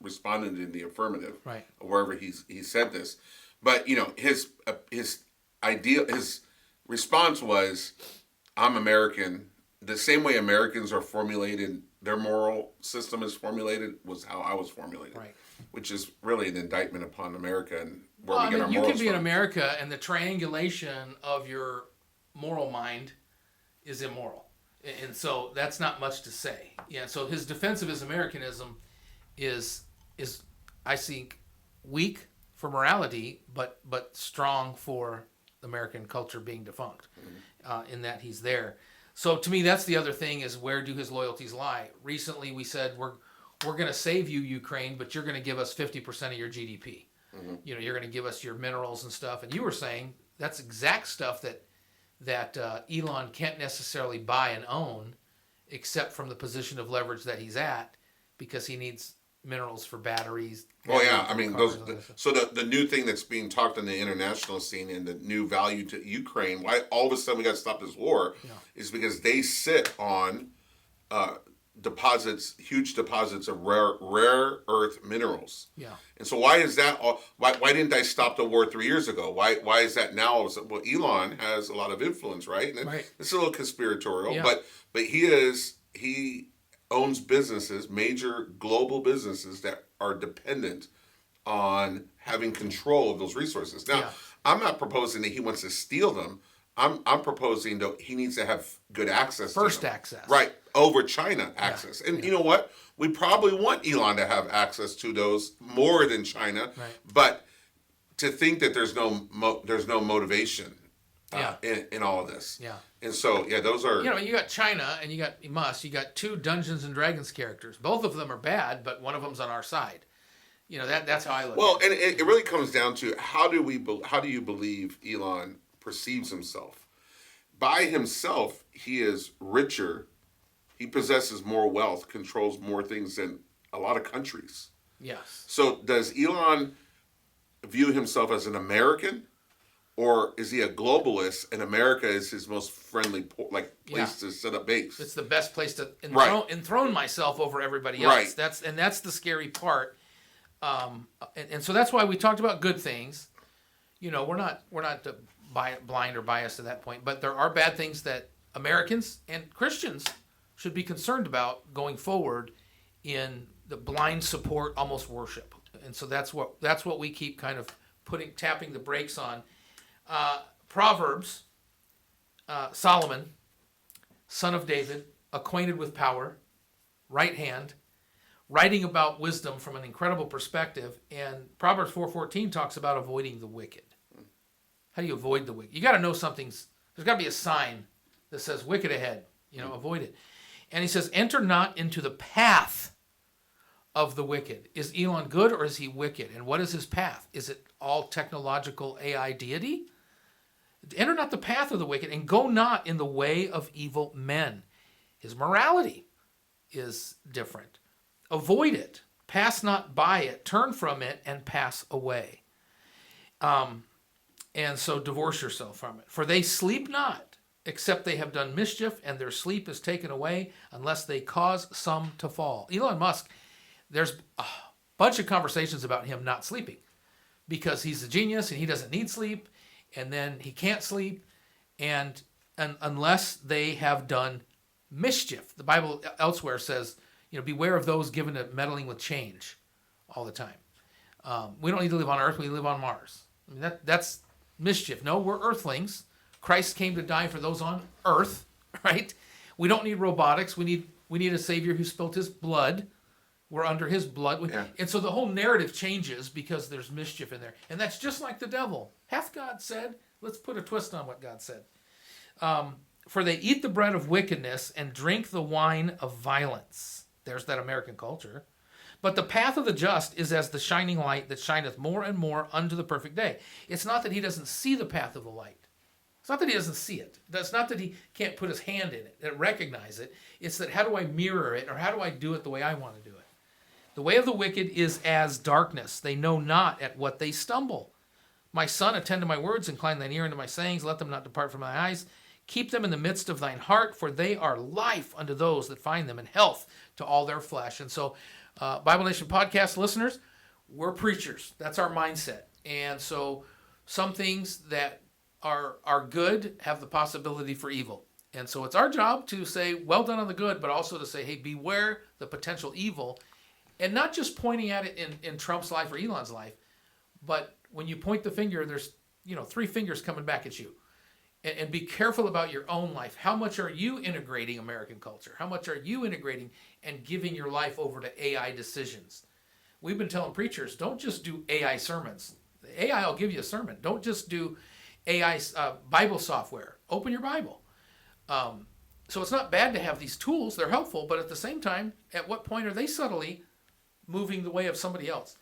responded in the affirmative, right, wherever he said this. But, you know, his response was, I'm American. The same way Americans are formulated, their moral system is formulated, was how I was formulated. right. Which is really an indictment upon America and where Well, we get our you morals can be from. in America, and the triangulation of your moral mind is immoral, and so that's not much to say. Yeah. So his defense of his Americanism is I think weak for morality, but strong for American culture being defunct, in that he's there. So to me, that's the other thing, is where do his loyalties lie? Recently, we said we're going to save you, Ukraine, but you're going to give us 50% of your GDP. Mm-hmm. You know, you're going to give us your minerals and stuff. And you were saying that's exact stuff that Elon can't necessarily buy and own, except from the position of leverage that he's at, because he needs minerals for batteries. Oh yeah, I mean the new thing that's being talked on the international scene and the new value to Ukraine, why all of a sudden we got to stop this war, is because they sit on huge deposits of rare earth minerals. Yeah. And so why is that? Why didn't I stop the war 3 years ago? Why is that now? Well, Elon has a lot of influence, right? And right. It's a little conspiratorial, but he owns businesses, major global businesses that are dependent on having control of those resources. Now, I'm not proposing that he wants to steal them. I'm proposing that he needs to have good access First to them. access. Right, over China access. And you know what? We probably want Elon to have access to those more than China. Right. But to think that there's no motivation in all of this. Yeah. And so, those are... You know, you got China and you got Musk. You got two Dungeons and Dragons characters. Both of them are bad, but one of them's on our side. You know, that's how I look at it. Well, and it really comes down to how do you believe Elon perceives himself? By himself, he is richer. He possesses more wealth, controls more things than a lot of countries. Yes. So does Elon view himself as an American? Or is he a globalist, and America is his most friendly place to set up base? It's the best place to enthrone myself over everybody else. Right. That's the scary part. And so that's why we talked about good things. You know, we're not blind or biased to that point, but there are bad things that Americans and Christians should be concerned about going forward in the blind support, almost worship. And so that's what we keep kind of tapping the brakes on. Proverbs, Solomon, son of David, acquainted with power, right hand, writing about wisdom from an incredible perspective. And Proverbs 4:14 talks about avoiding the wicked. How do you avoid the wicked? You got to know there's got to be a sign that says wicked ahead. You know, avoid it. And he says, enter not into the path of the wicked. Is Elon good or is he wicked? And what is his path? Is it all technological AI deity? Enter not the path of the wicked, and go not in the way of evil men. His morality is different. Avoid it. Pass not by it. Turn from it and pass away. And so divorce yourself from it. For they sleep not, except they have done mischief, and their sleep is taken away, unless they cause some to fall. Elon Musk, there's a bunch of conversations about him not sleeping, because he's a genius and he doesn't need sleep. And then he can't sleep, and unless they have done mischief. The Bible elsewhere says, you know, beware of those given to meddling with change all the time. We don't need to live on Earth, we live on Mars. I mean, that's mischief. No, we're earthlings. Christ came to die for those on Earth, right? We don't need robotics. We need a Savior who spilt his blood. We're under his blood. And so the whole narrative changes because there's mischief in there. And that's just like the devil. Hath God said? Let's put a twist on what God said. For they eat the bread of wickedness and drink the wine of violence. There's that American culture. But the path of the just is as the shining light that shineth more and more unto the perfect day. It's not that he doesn't see the path of the light. It's not that he doesn't see it. It's not that he can't put his hand in it and recognize it. It's that how do I mirror it, or how do I do it the way I want to do it? The way of the wicked is as darkness. They know not at what they stumble. My son, attend to my words, incline thine ear unto my sayings, let them not depart from thy eyes. Keep them in the midst of thine heart, for they are life unto those that find them, and health to all their flesh. And so, Bible Nation Podcast listeners, we're preachers. That's our mindset. And so some things that are good have the possibility for evil. And so it's our job to say, well done on the good, but also to say, hey, beware the potential evil. And not just pointing at it in Trump's life or Elon's life, but when you point the finger, there's 3 fingers coming back at you. And be careful about your own life. How much are you integrating American culture? How much are you integrating and giving your life over to AI decisions? We've been telling preachers, don't just do AI sermons. The AI will give you a sermon. Don't just do AI Bible software. Open your Bible. So it's not bad to have these tools. They're helpful, but at the same time, at what point are they subtly moving the way of somebody else?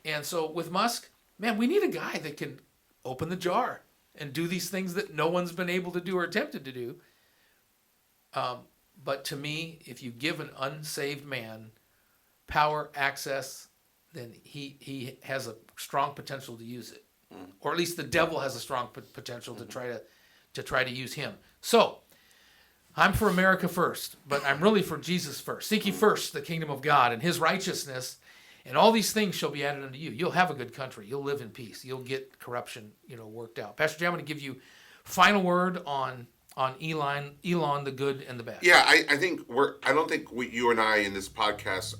And so with Musk, man, we need a guy that can open the jar and do these things that no one's been able to do or attempted to do. But to me, if you give an unsaved man power, access, then he has a strong potential to use it. Or at least the devil has a strong potential to try to use him. So, I'm for America first, but I'm really for Jesus first. Seek ye first the kingdom of God and his righteousness, and all these things shall be added unto you. You'll have a good country. You'll live in peace. You'll get corruption, worked out. Pastor Jay, I'm going to give you final word on Elon, the good and the bad. Yeah, I think I don't think you and I in this podcast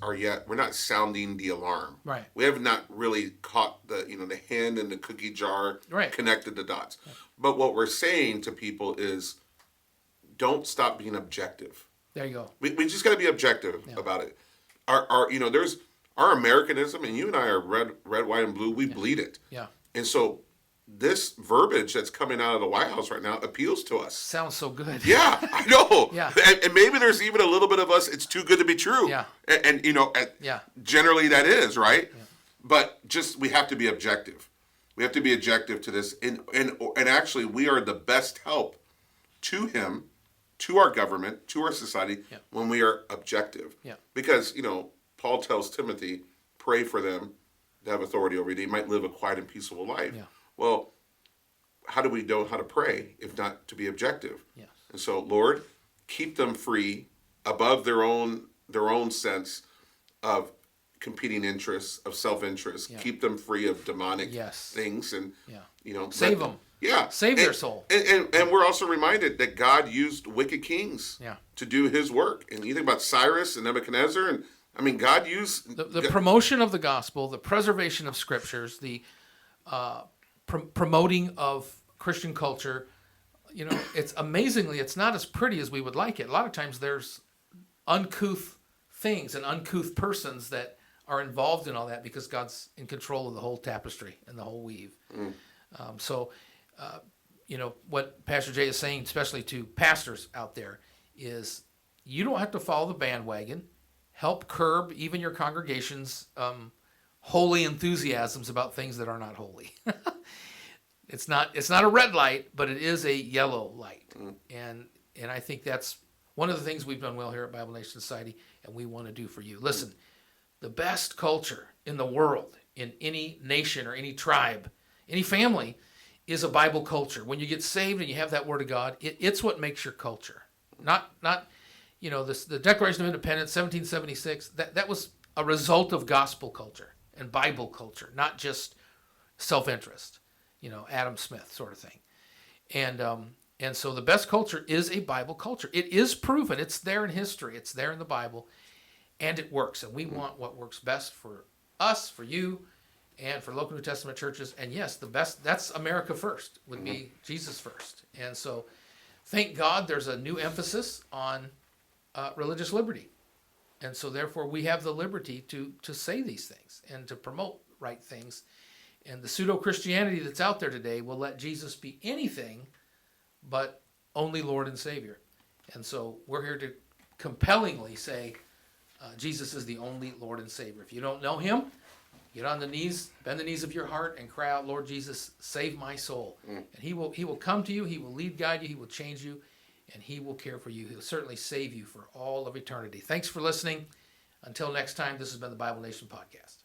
we're not sounding the alarm. Right. We have not really caught the hen in the cookie jar, right, connected the dots. Right. But what we're saying to people is, don't stop being objective. There you go. We just got to be objective about it. There's our Americanism, and you and I are red, white, and blue. We bleed it. Yeah. And so this verbiage that's coming out of the White House right now appeals to us. Sounds so good. Yeah, I know. Yeah. And maybe there's even a little bit of us, it's too good to be true. Yeah. And generally that is, right? Yeah. But we have to be objective. We have to be objective to this. And actually, we are the best help to him, to our government, to our society, when we are objective. Yeah. Because, Paul tells Timothy, pray for them to have authority over you. They might live a quiet and peaceable life. Yeah. Well, how do we know how to pray if not to be objective? Yes. And so, Lord, keep them free above their own sense of competing interests, of self-interest. Yeah. Keep them free of demonic things, and save them. Yeah, save their soul. And we're also reminded that God used wicked kings to do His work. And you think about Cyrus and Nebuchadnezzar, and God used the promotion of the gospel, the preservation of scriptures, the promoting of Christian culture. It's amazingly, it's not as pretty as we would like it. A lot of times there's uncouth things and uncouth persons that are involved in all that because God's in control of the whole tapestry and the whole weave. What Pastor Jay is saying, especially to pastors out there, is you don't have to follow the bandwagon. Help curb even your congregation's holy enthusiasms about things that are not holy. It's not a red light, but it is a yellow light. And I think that's one of the things we've done well here at Bible Nation Society, and we want to do for you. Listen, the best culture in the world, in any nation or any tribe, any family, is a Bible culture. When you get saved and you have that Word of God, it's what makes your culture. Not the Declaration of Independence, 1776, that was a result of gospel culture and Bible culture, not just self-interest, Adam Smith sort of thing. And so the best culture is a Bible culture. It is proven. It's there in history. It's there in the Bible, and it works. And we want what works best for us, for you, and for local New Testament churches. And yes, the best, that's America first, would be Jesus first. And so thank God there's a new emphasis on religious liberty. And so therefore we have the liberty to say these things and to promote right things. And the pseudo-Christianity that's out there today will let Jesus be anything but only Lord and Savior. And so we're here to compellingly say Jesus is the only Lord and Savior. If you don't know Him, get on the knees, bend the knees of your heart, and cry out, Lord Jesus, save my soul. And He will come to you, He will lead, guide you, He will change you, and He will care for you. He'll certainly save you for all of eternity. Thanks for listening. Until next time, this has been the Bible Nation Podcast.